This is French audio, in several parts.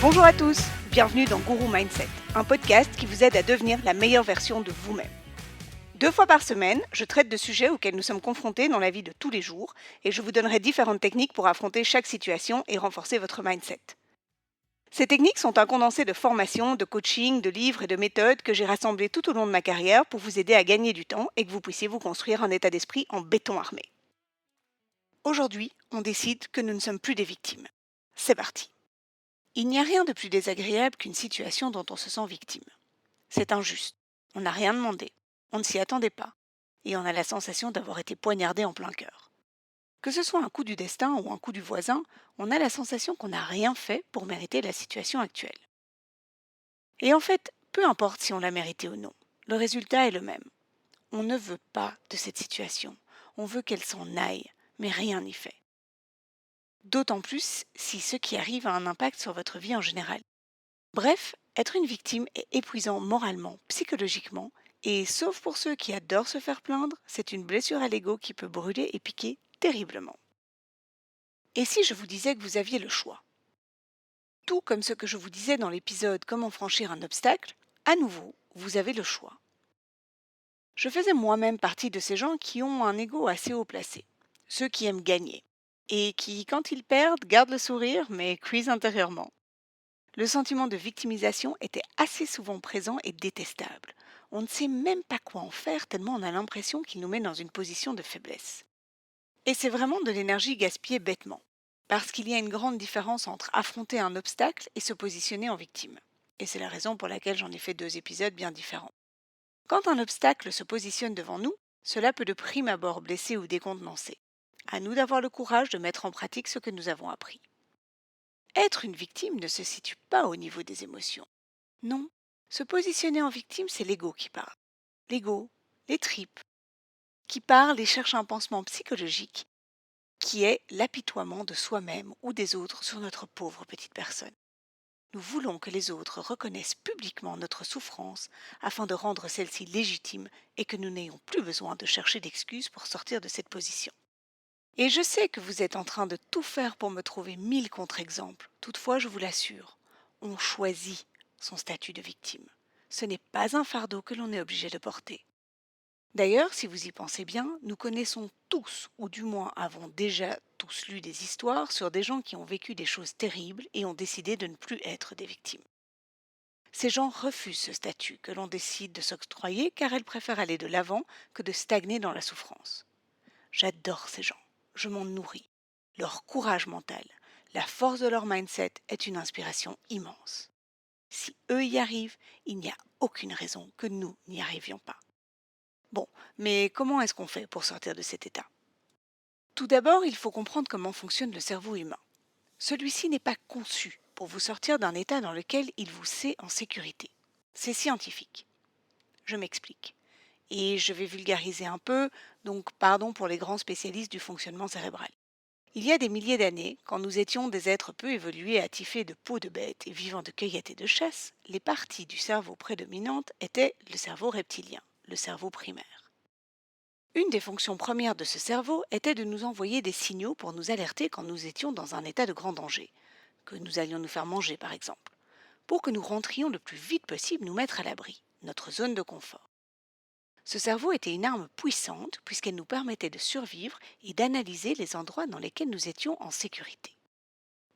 Bonjour à tous, bienvenue dans Guru Mindset, un podcast qui vous aide à devenir la meilleure version de vous-même. 2 fois par semaine, je traite de sujets auxquels nous sommes confrontés dans la vie de tous les jours et je vous donnerai différentes techniques pour affronter chaque situation et renforcer votre mindset. Ces techniques sont un condensé de formations, de coaching, de livres et de méthodes que j'ai rassemblées tout au long de ma carrière pour vous aider à gagner du temps et que vous puissiez vous construire un état d'esprit en béton armé. Aujourd'hui, on décide que nous ne sommes plus des victimes. C'est parti. Il n'y a rien de plus désagréable qu'une situation dont on se sent victime. C'est injuste. On n'a rien demandé. On ne s'y attendait pas. Et on a la sensation d'avoir été poignardé en plein cœur. Que ce soit un coup du destin ou un coup du voisin, on a la sensation qu'on n'a rien fait pour mériter la situation actuelle. Et en fait, peu importe si on l'a mérité ou non, le résultat est le même. On ne veut pas de cette situation. On veut qu'elle s'en aille, mais rien n'y fait. D'autant plus si ce qui arrive a un impact sur votre vie en général. Bref, être une victime est épuisant moralement, psychologiquement, et sauf pour ceux qui adorent se faire plaindre, c'est une blessure à l'ego qui peut brûler et piquer terriblement. Et si je vous disais que vous aviez le choix? Tout comme ce que je vous disais dans l'épisode Comment franchir un obstacle, à nouveau, vous avez le choix. Je faisais moi-même partie de ces gens qui ont un ego assez haut placé, ceux qui aiment gagner, et qui, quand ils perdent, gardent le sourire mais cuisent intérieurement. Le sentiment de victimisation était assez souvent présent et détestable. On ne sait même pas quoi en faire tellement on a l'impression qu'il nous met dans une position de faiblesse. Et c'est vraiment de l'énergie gaspillée bêtement, parce qu'il y a une grande différence entre affronter un obstacle et se positionner en victime. Et c'est la raison pour laquelle j'en ai fait 2 épisodes bien différents. Quand un obstacle se positionne devant nous, cela peut de prime abord blesser ou décontenancer. À nous d'avoir le courage de mettre en pratique ce que nous avons appris. Être une victime ne se situe pas au niveau des émotions. Non, se positionner en victime, c'est l'ego qui parle. L'ego, les tripes, qui parlent et cherchent un pansement psychologique qui est l'apitoiement de soi-même ou des autres sur notre pauvre petite personne. Nous voulons que les autres reconnaissent publiquement notre souffrance afin de rendre celle-ci légitime et que nous n'ayons plus besoin de chercher d'excuses pour sortir de cette position. Et je sais que vous êtes en train de tout faire pour me trouver 1000 contre-exemples. Toutefois, je vous l'assure, on choisit son statut de victime. Ce n'est pas un fardeau que l'on est obligé de porter. D'ailleurs, si vous y pensez bien, nous connaissons tous, ou du moins avons déjà tous lu des histoires sur des gens qui ont vécu des choses terribles et ont décidé de ne plus être des victimes. Ces gens refusent ce statut que l'on décide de s'octroyer car elles préfèrent aller de l'avant que de stagner dans la souffrance. J'adore ces gens, je m'en nourris. Leur courage mental, la force de leur mindset est une inspiration immense. Si eux y arrivent, il n'y a aucune raison que nous n'y arrivions pas. Bon, mais comment est-ce qu'on fait pour sortir de cet état? Tout d'abord, il faut comprendre comment fonctionne le cerveau humain. Celui-ci n'est pas conçu pour vous sortir d'un état dans lequel il vous sait en sécurité. C'est scientifique. Je m'explique. Et je vais vulgariser un peu, donc pardon pour les grands spécialistes du fonctionnement cérébral. Il y a des milliers d'années, quand nous étions des êtres peu évolués attifés de peau de bête et vivant de cueillette et de chasse, les parties du cerveau prédominantes étaient le cerveau reptilien, le cerveau primaire. Une des fonctions premières de ce cerveau était de nous envoyer des signaux pour nous alerter quand nous étions dans un état de grand danger, que nous allions nous faire manger par exemple, pour que nous rentrions le plus vite possible nous mettre à l'abri, notre zone de confort. Ce cerveau était une arme puissante puisqu'elle nous permettait de survivre et d'analyser les endroits dans lesquels nous étions en sécurité.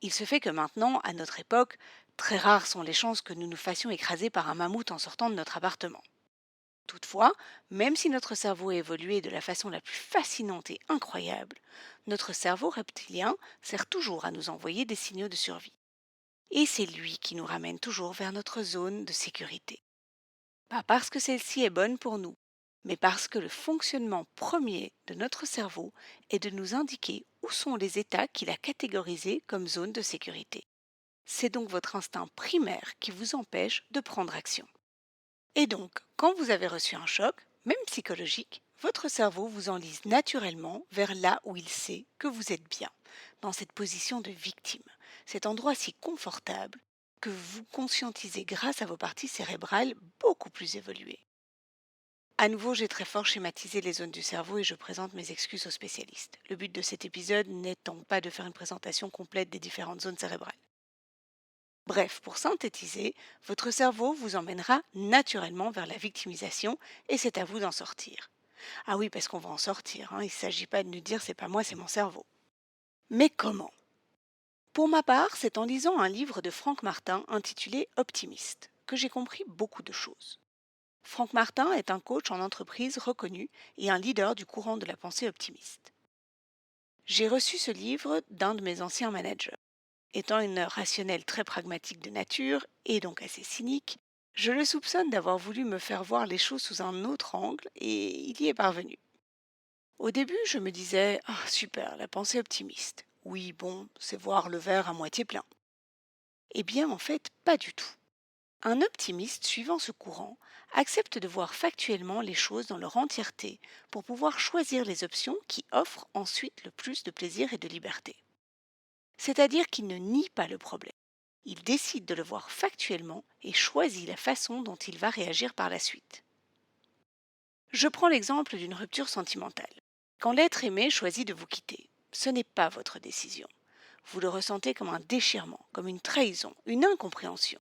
Il se fait que maintenant, à notre époque, très rares sont les chances que nous nous fassions écraser par un mammouth en sortant de notre appartement. Toutefois, même si notre cerveau a évolué de la façon la plus fascinante et incroyable, notre cerveau reptilien sert toujours à nous envoyer des signaux de survie. Et c'est lui qui nous ramène toujours vers notre zone de sécurité. Pas parce que celle-ci est bonne pour nous, mais parce que le fonctionnement premier de notre cerveau est de nous indiquer où sont les états qu'il a catégorisés comme zone de sécurité. C'est donc votre instinct primaire qui vous empêche de prendre action. Et donc, quand vous avez reçu un choc, même psychologique, votre cerveau vous enlise naturellement vers là où il sait que vous êtes bien, dans cette position de victime, cet endroit si confortable que vous conscientisez grâce à vos parties cérébrales beaucoup plus évoluées. À nouveau, j'ai très fort schématisé les zones du cerveau et je présente mes excuses aux spécialistes. Le but de cet épisode n'étant pas de faire une présentation complète des différentes zones cérébrales. Bref, pour synthétiser, votre cerveau vous emmènera naturellement vers la victimisation et c'est à vous d'en sortir. Ah oui, parce qu'on va en sortir, hein, il ne s'agit pas de nous dire c'est pas moi, c'est mon cerveau. Mais comment? Pour ma part, c'est en lisant un livre de Franck Martin intitulé Optimiste que j'ai compris beaucoup de choses. Franck Martin est un coach en entreprise reconnu et un leader du courant de la pensée optimiste. J'ai reçu ce livre d'un de mes anciens managers. Étant une rationnelle très pragmatique de nature et donc assez cynique, je le soupçonne d'avoir voulu me faire voir les choses sous un autre angle et il y est parvenu. Au début, je me disais ah, super, la pensée optimiste. Oui, bon, c'est voir le verre à moitié plein. Eh bien, en fait, pas du tout. Un optimiste suivant ce courant accepte de voir factuellement les choses dans leur entièreté pour pouvoir choisir les options qui offrent ensuite le plus de plaisir et de liberté. C'est-à-dire qu'il ne nie pas le problème. Il décide de le voir factuellement et choisit la façon dont il va réagir par la suite. Je prends l'exemple d'une rupture sentimentale. Quand l'être aimé choisit de vous quitter, ce n'est pas votre décision. Vous le ressentez comme un déchirement, comme une trahison, une incompréhension.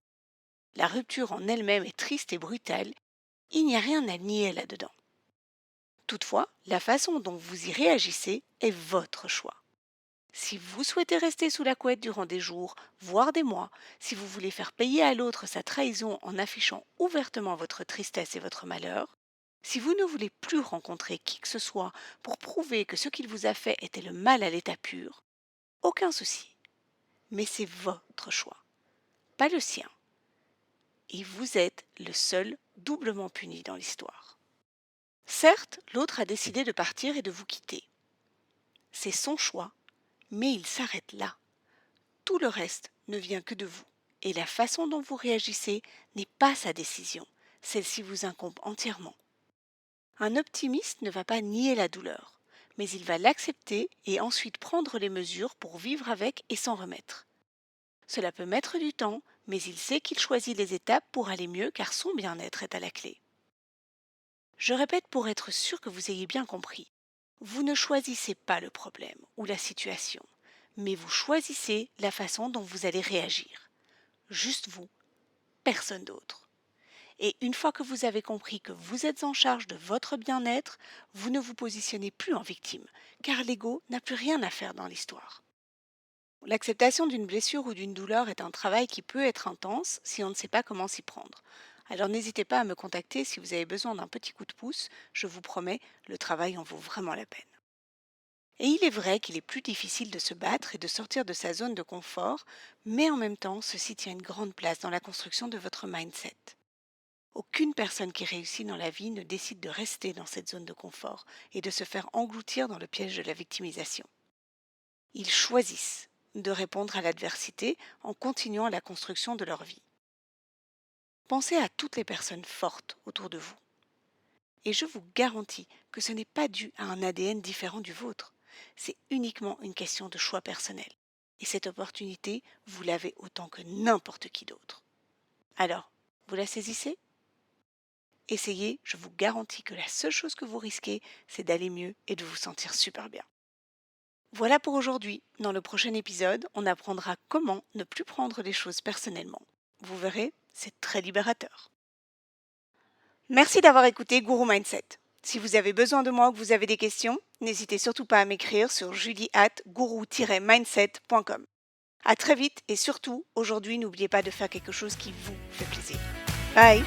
La rupture en elle-même est triste et brutale, il n'y a rien à nier là-dedans. Toutefois, la façon dont vous y réagissez est votre choix. Si vous souhaitez rester sous la couette durant des jours, voire des mois, si vous voulez faire payer à l'autre sa trahison en affichant ouvertement votre tristesse et votre malheur, si vous ne voulez plus rencontrer qui que ce soit pour prouver que ce qu'il vous a fait était le mal à l'état pur, aucun souci. Mais c'est votre choix, pas le sien. Et vous êtes le seul doublement puni dans l'histoire. Certes, l'autre a décidé de partir et de vous quitter. C'est son choix, mais il s'arrête là. Tout le reste ne vient que de vous. Et la façon dont vous réagissez n'est pas sa décision. Celle-ci vous incombe entièrement. Un optimiste ne va pas nier la douleur, mais il va l'accepter et ensuite prendre les mesures pour vivre avec et s'en remettre. Cela peut mettre du temps, mais il sait qu'il choisit les étapes pour aller mieux car son bien-être est à la clé. Je répète pour être sûr que vous ayez bien compris. Vous ne choisissez pas le problème ou la situation, mais vous choisissez la façon dont vous allez réagir. Juste vous, personne d'autre. Et une fois que vous avez compris que vous êtes en charge de votre bien-être, vous ne vous positionnez plus en victime, car l'ego n'a plus rien à faire dans l'histoire. L'acceptation d'une blessure ou d'une douleur est un travail qui peut être intense si on ne sait pas comment s'y prendre. Alors n'hésitez pas à me contacter si vous avez besoin d'un petit coup de pouce, je vous promets, le travail en vaut vraiment la peine. Et il est vrai qu'il est plus difficile de se battre et de sortir de sa zone de confort, mais en même temps, ceci tient une grande place dans la construction de votre mindset. Aucune personne qui réussit dans la vie ne décide de rester dans cette zone de confort et de se faire engloutir dans le piège de la victimisation. Ils choisissent de répondre à l'adversité en continuant la construction de leur vie. Pensez à toutes les personnes fortes autour de vous. Et je vous garantis que ce n'est pas dû à un ADN différent du vôtre. C'est uniquement une question de choix personnel. Et cette opportunité, vous l'avez autant que n'importe qui d'autre. Alors, vous la saisissez? Essayez, je vous garantis que la seule chose que vous risquez, c'est d'aller mieux et de vous sentir super bien. Voilà pour aujourd'hui. Dans le prochain épisode, on apprendra comment ne plus prendre les choses personnellement. Vous verrez, c'est très libérateur. Merci d'avoir écouté Guru Mindset. Si vous avez besoin de moi ou que vous avez des questions, n'hésitez surtout pas à m'écrire sur julie@guru-mindset.com. À très vite et surtout, aujourd'hui, n'oubliez pas de faire quelque chose qui vous fait plaisir. Bye!